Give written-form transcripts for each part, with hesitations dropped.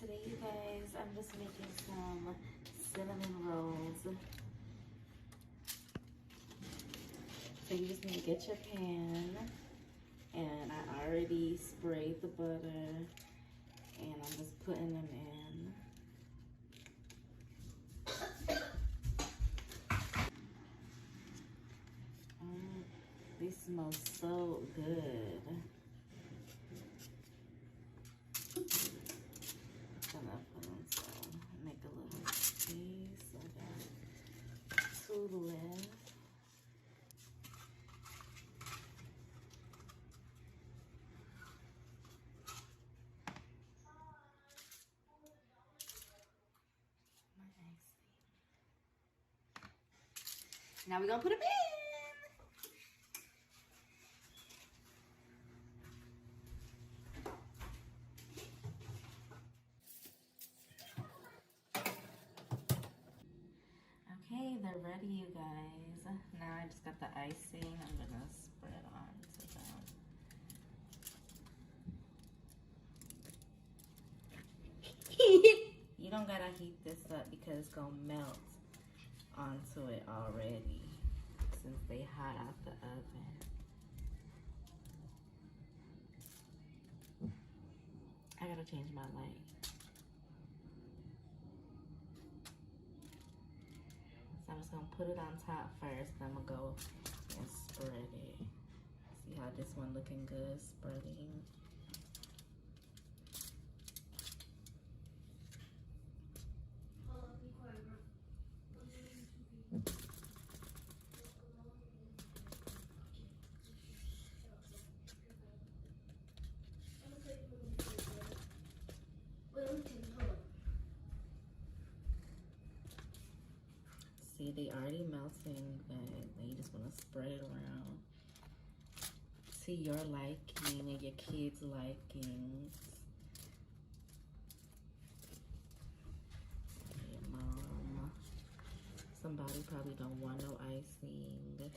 Today, you guys, I'm just making some cinnamon rolls. So you just need to get your pan, and I already sprayed the butter, and I'm just putting them in. They smell so good. Gonna put them some, make a little piece. I got 2 left. Now we're gonna put them in. Okay, they're ready, you guys. Now I just got the icing. I'm gonna spread onto them. You don't gotta heat this up because it's gonna melt onto it already since they hot out the oven. I gotta change my light. So I'm just gonna put it on top first, then I'm gonna go and spread it. See how this one looking good, spreading. See, they already melting, but you just want to spread it around to your liking and your kids' likings. Your mom. Somebody probably don't want no icing.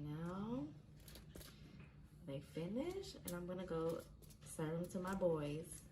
Now they finish, and I'm gonna go serve them to my boys.